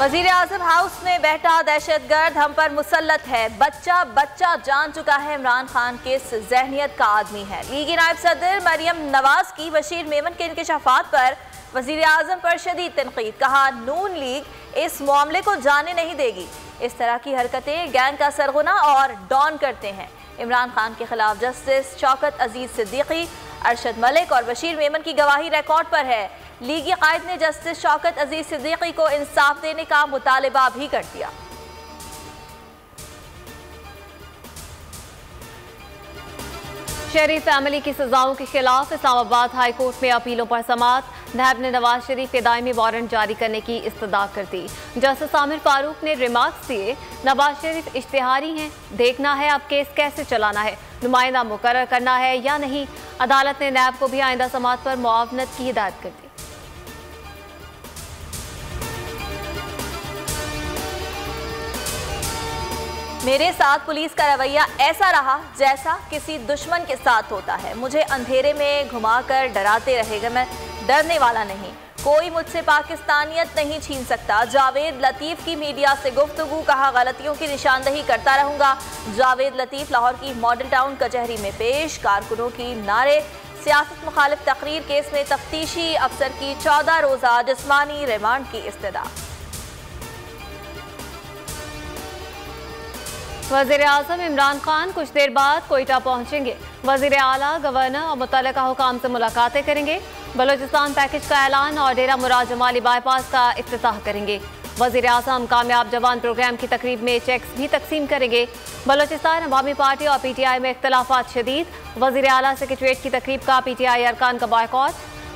वजीर आजम हाउस में बैठा दहशतगर्द हम पर मुसल्लत है, बच्चा बच्चा जान चुका है, इमरान खान किस जहनियत का आदमी है। लीगी नायब सदर मरियम नवाज की बशीर मेमन के इंकशाफात पर वजीर आजम पर शदीद तनकीद, कहा नून लीग इस मामले को जाने नहीं देगी। इस तरह की हरकतें गैंग का सरगुना और डॉन करते हैं। इमरान खान के खिलाफ जस्टिस शौकत अजीज सिद्दीकी, अरशद मलिक और बशीर मेमन की गवाही रिकॉर्ड पर है। लीगी कायद ने जस्टिस शौकत अजीज सिद्दीकी को इंसाफ देने का मुतालबा भी कर दिया। शरीफ फैमिली की सजाओं के खिलाफ इस्लामाबाद हाई कोर्ट में अपीलों पर समाअत। नैब ने नवाज शरीफ के दायमी वारंट जारी करने की इस्तदा कर दी। जस्टिस आमिर फारूक ने रिमार्क्स दिए, नवाज शरीफ इश्तिहारी हैं, देखना है अब केस कैसे चलाना है, नुमाइंदा मुकर्रर करना है या नहीं। अदालत ने नैब को भी आइंदा समाअत पर मुआवनत की हिदायत कर दी। मेरे साथ पुलिस का रवैया ऐसा रहा जैसा किसी दुश्मन के साथ होता है। मुझे अंधेरे में घुमाकर डराते रहेगा, मैं डरने वाला नहीं। कोई मुझसे पाकिस्तानियत नहीं छीन सकता। जावेद लतीफ की मीडिया से गुफ्तगू, कहा गलतियों की निशानदही करता रहूंगा। जावेद लतीफ लाहौर की मॉडल टाउन कचहरी में पेश। कारकुनों की नारे, सियासत मुखालिफ तकरीर केस में तफ्तीशी अफसर की 14 रोज़ा जिस्मानी रिमांड की इस्तदा। वज़ीर आज़म इमरान खान कुछ देर बाद कोयटा पहुंचेंगे। वज़ीर आला, गवर्नर और मुतल्लिका हुकाम से मुलाकातें करेंगे। बलोचिस्तान पैकेज का ऐलान और डेरा मुराद जमाली बाईपास का इफ्तिताह करेंगे। वज़ीर आज़म कामयाब जवान प्रोग्राम की तकरीब में चेक्स भी तकसीम करेंगे। बलोचिस्तान अवामी पार्टी और PTI में इख्तलाफात शदीद। वज़ीर आला सेक्रेटेरिएट की तकरीब का PTI अरकान का बॉयकॉट।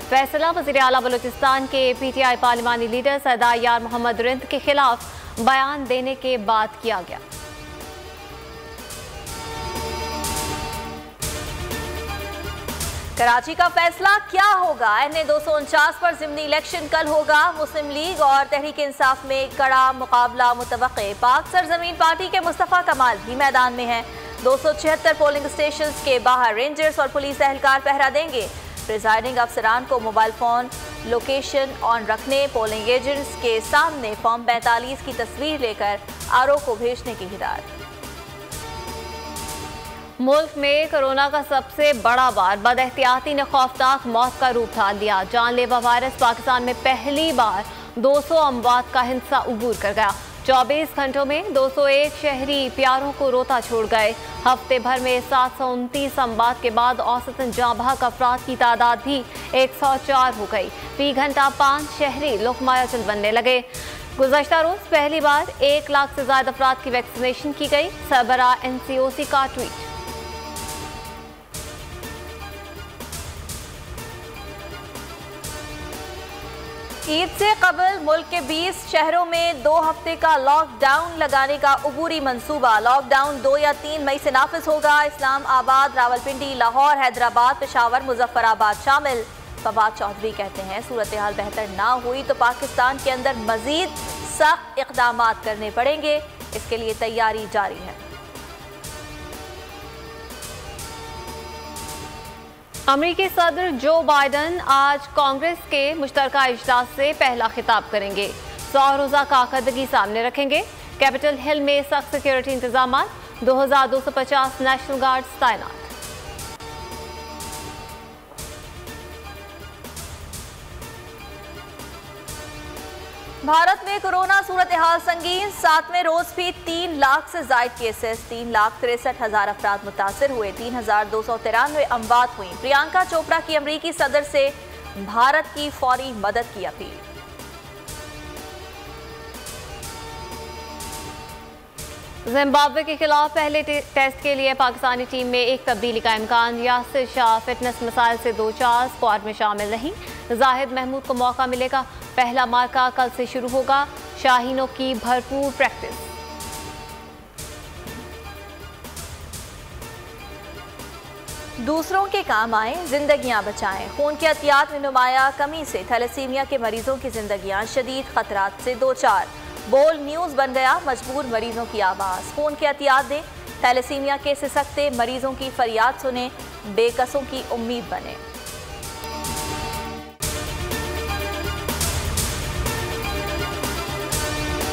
फैसला, वज़ीर आला बलोचिस्तान के PTI पार्लिमानी लीडर सरदार यार मोहम्मद रिंद के खिलाफ बयान देने के बाद किया गया। कराची का फैसला क्या होगा? NA 249 पर ज़िमनी इलेक्शन कल होगा। मुस्लिम लीग और तहरीक इंसाफ में कड़ा मुकाबला मुतवक्के। पाक सरजमीन पार्टी के मुस्तफ़ा कमाल भी मैदान में हैं। 276 पोलिंग स्टेशन के बाहर रेंजर्स और पुलिस एहलकार पहरा देंगे। प्रिजाइडिंग अफसरान को मोबाइल फ़ोन लोकेशन ऑन रखने, पोलिंग एजेंट्स के सामने फॉर्म 45 की तस्वीर लेकर RO को भेजने की हिदायत। मुल्क में कोरोना का सबसे बड़ा वार बदएहतियाती ने खौफनाक मौत का रूप ढाल लिया। जानलेवा वायरस पाकिस्तान में पहली बार 200 अमवात का हिस्सा उबूर कर गया। 24 घंटों में 201 शहरी प्यारों को रोता छोड़ गए। हफ्ते भर में 729 अमवात के बाद औसतन जाँ बहक अफराद की तादाद भी 104 हो गई। फी घंटा 5 शहरी लोकमायाचल बनने लगे। गुज़श्ता रोज पहली बार 1 लाख से ज्यादा अफराद की वैक्सीनेशन की गई। सरबराह NCOC का ट्वीट। ईद से कबल मुल्क के 20 शहरों में 2 हफ्ते का लॉकडाउन लगाने का उबूरी मंसूबा। लॉकडाउन 2 या 3 मई से नाफिज होगा। इस्लामाबाद, रावलपिंडी, लाहौर, हैदराबाद, पेशावर, मुजफ्फराबाद शामिल। फवाद चौधरी कहते हैं सूरत हाल बेहतर ना हुई तो पाकिस्तान के अंदर मजीद सख्त इक़दाम करने पड़ेंगे। इसके लिए तैयारी जारी है। अमेरिकी सदर जो बाइडन आज कांग्रेस के मुश्तरका इजलास से पहला खिताब करेंगे। 100 रोज़ा कारकर्दगी सामने रखेंगे। कैपिटल हिल में सख्त सिक्योरिटी इंतजाम, 2250 नेशनल गार्ड्स तैनात। भारत में कोरोना सूरत हाल संगीन। 7वें रोज भी 3 लाख से जायद केसेस, 3,63,000 अफराद मुतासर हुए, 3,293 अमवात हुई। प्रियंका चोपड़ा की अमरीकी सदर से भारत की फौरी मदद की अपील। जिम्बाब्वे के खिलाफ पहले टेस्ट के लिए पाकिस्तानी टीम में एक तब्दीली का इम्कान। यासिर शाह फिटनेस मसाइल से 2-4 स्क्वाड में शामिल नहीं। जाहिद महमूद को मौका मिलेगा। पहला मार्का कल से शुरू होगा। शाहीनों की भरपूर प्रैक्टिस। दूसरों के काम आए, जिंदगियां बचाएं। खून की अतियात में नुमाया कमी से थैलेसीमिया के मरीजों की जिंदगियां शदीद खतरात से 2-4। बोल न्यूज़ बन गया मजबूर मरीजों की आवाज़। खून की अतियात दें, थैलेसीमिया के सिसकते मरीजों की फरियाद सुने, बेकसों की उम्मीद बने।